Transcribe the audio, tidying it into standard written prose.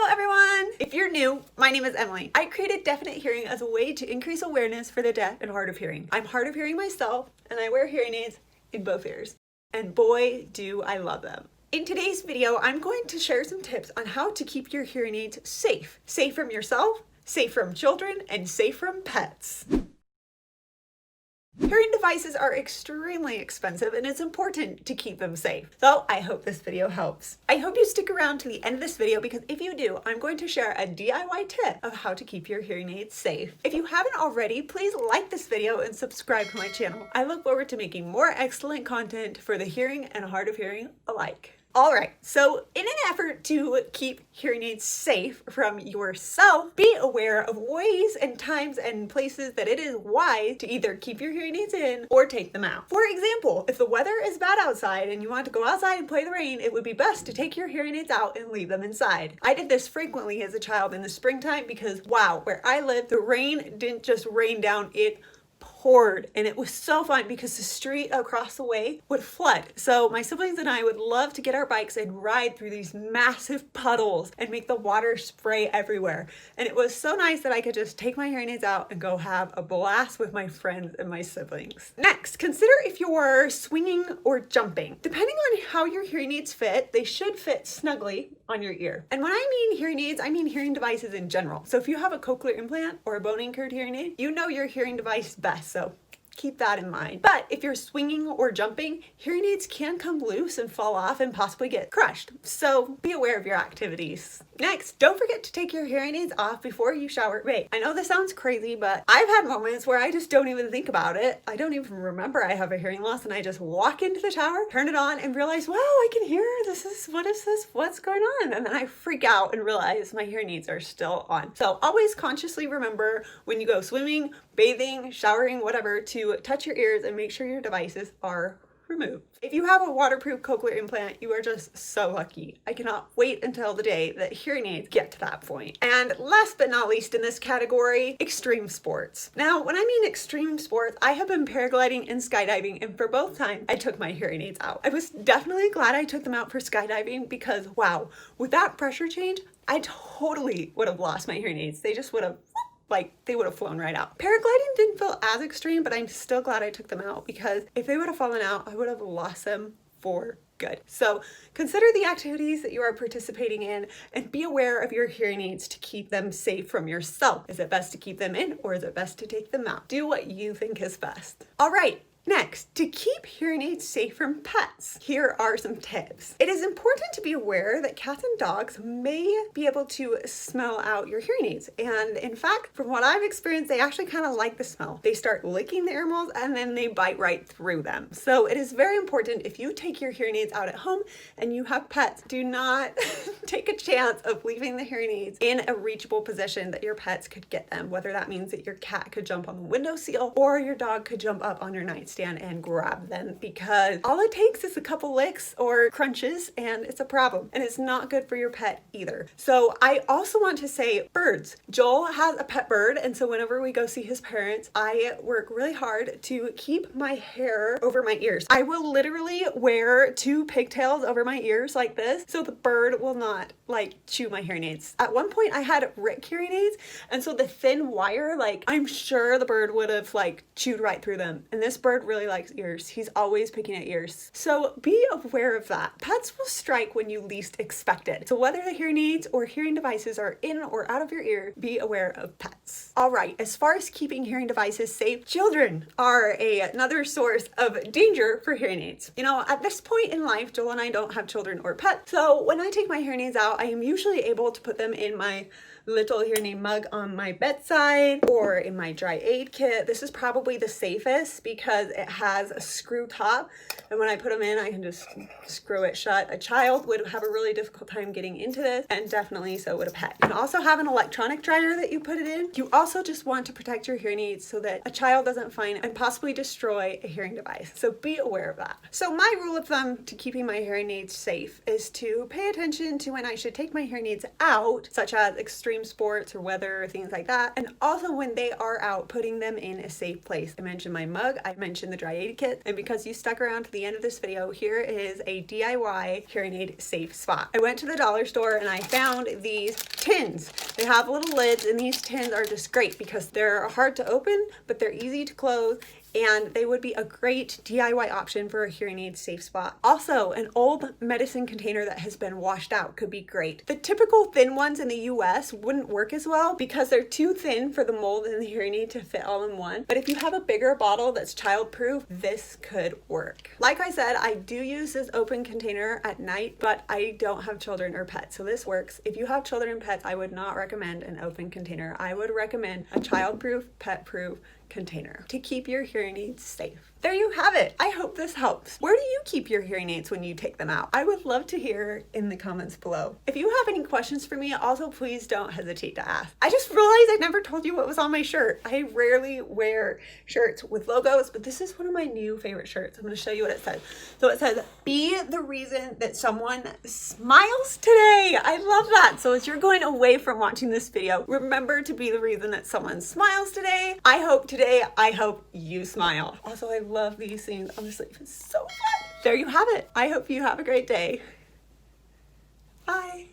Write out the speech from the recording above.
Hello everyone! If you're new, my name is Emily. I created Definite Hearing as a way to increase awareness for the deaf and hard of hearing. I'm hard of hearing myself, and I wear hearing aids in both ears. And boy, do I love them. In today's video, I'm going to share some tips on how to keep your hearing aids safe. Safe from yourself, safe from children, and safe from pets. Hearing devices are extremely expensive and it's important to keep them safe. So I hope this video helps. I hope you stick around to the end of this video because if you do, I'm going to share a DIY tip of how to keep your hearing aids safe. If you haven't already, please like this video and subscribe to my channel. I look forward to making more excellent content for the hearing and hard of hearing alike. Alright, so in an effort to keep hearing aids safe from yourself, be aware of ways and times and places that it is wise to either keep your hearing aids in or take them out. For example, if the weather is bad outside and you want to go outside and play the rain, it would be best to take your hearing aids out and leave them inside. I did this frequently as a child in the springtime because wow, where I lived, the rain didn't just rain down, it poured, and it was so fun because the street across the way would flood. So my siblings and I would love to get our bikes and ride through these massive puddles and make the water spray everywhere. And it was so nice that I could just take my hearing aids out and go have a blast with my friends and my siblings. Next, consider if you're swinging or jumping. Depending on how your hearing aids fit, they should fit snugly on your ear. And when I mean hearing aids, I mean hearing devices in general. So if you have a cochlear implant or a bone anchored hearing aid, you know your hearing device best, so keep that in mind. But if you're swinging or jumping, hearing aids can come loose and fall off and possibly get crushed. So be aware of your activities. Next, don't forget to take your hearing aids off before you shower. Wait, I know this sounds crazy, but I've had moments where I just don't even think about it. I don't even remember I have a hearing loss and I just walk into the shower, turn it on and realize, wow, I can hear what is this? What's going on? And then I freak out and realize my hearing aids are still on. So always consciously remember when you go swimming, bathing, showering, whatever, to touch your ears and make sure your devices are removed. If you have a waterproof cochlear implant, you are just so lucky. I cannot wait until the day that hearing aids get to that point. And last but not least in this category, extreme sports. Now, when I mean extreme sports, I have been paragliding and skydiving, and for both times, I took my hearing aids out. I was definitely glad I took them out for skydiving because, wow, with that pressure change, I totally would have lost my hearing aids. They just would have they would have flown right out. Paragliding didn't feel as extreme, but I'm still glad I took them out because if they would have fallen out, I would have lost them for good. So consider the activities that you are participating in and be aware of your hearing aids to keep them safe from yourself. Is it best to keep them in or is it best to take them out? Do what you think is best. All right. Next, to keep hearing aids safe from pets, here are some tips. It is important to be aware that cats and dogs may be able to smell out your hearing aids. And in fact, from what I've experienced, they actually kind of like the smell. They start licking the ear molds and then they bite right through them. So it is very important if you take your hearing aids out at home and you have pets, do not take a chance of leaving the hearing aids in a reachable position that your pets could get them. Whether that means that your cat could jump on the windowsill or your dog could jump up on your nightstand and grab them, because all it takes is a couple licks or crunches and it's a problem, and it's not good for your pet either. So I also want to say birds. Joel has a pet bird, and so whenever we go see his parents, I work really hard to keep my hair over my ears. I will literally wear 2 pigtails over my ears like this so the bird will not chew my hearing aids. At one point I had Rick hearing aids, and so the thin wire, I'm sure the bird would have chewed right through them, and this bird really likes ears. He's always picking at ears. So be aware of that. Pets will strike when you least expect it. So whether the hearing aids or hearing devices are in or out of your ear, be aware of pets. All right, as far as keeping hearing devices safe, children are another source of danger for hearing aids. You know, at this point in life, Joel and I don't have children or pets. So when I take my hearing aids out, I am usually able to put them in my little hearing aid mug on my bedside or in my dry aid kit. This is probably the safest because it has a screw top, and when I put them in, I can just screw it shut. A child would have a really difficult time getting into this, and definitely so would a pet. You can also have an electronic dryer that you put it in. You also just want to protect your hearing aids so that a child doesn't find and possibly destroy a hearing device. So be aware of that. So my rule of thumb to keeping my hearing aids safe is to pay attention to when I should take my hearing aids out, such as extreme sports or weather or things like that, and also when they are out, putting them in a safe place. I mentioned my mug, I mentioned the dry aid kit, and because you stuck around to the end of this video, here is a DIY hearing aid safe spot. I went to the dollar store and I found these tins. They have little lids, and these tins are just great because they're hard to open, but they're easy to close, and they would be a great DIY option for a hearing aid safe spot. Also, an old medicine container that has been washed out could be great. The typical thin ones in the US wouldn't work as well because they're too thin for the mold in the hearing aid to fit all in one. But if you have a bigger bottle that's childproof, this could work. Like I said, I do use this open container at night, but I don't have children or pets, so this works. If you have children and pets, I would not recommend an open container. I would recommend a childproof, pet-proof container to keep your hearing aids safe. There you have it. I hope this helps. Where do you keep your hearing aids when you take them out? I would love to hear in the comments below. If you have any questions for me, also please don't hesitate to ask. I just realized I never told you what was on my shirt. I rarely wear shirts with logos, but this is one of my new favorite shirts. I'm going to show you what it says. So it says, "Be the reason that someone smiles today." I love that. So as you're going away from watching this video, remember to be the reason that someone smiles today. I hope you smile. Also, I love these things on the sleeve. It's so fun. There you have it. I hope you have a great day. Bye.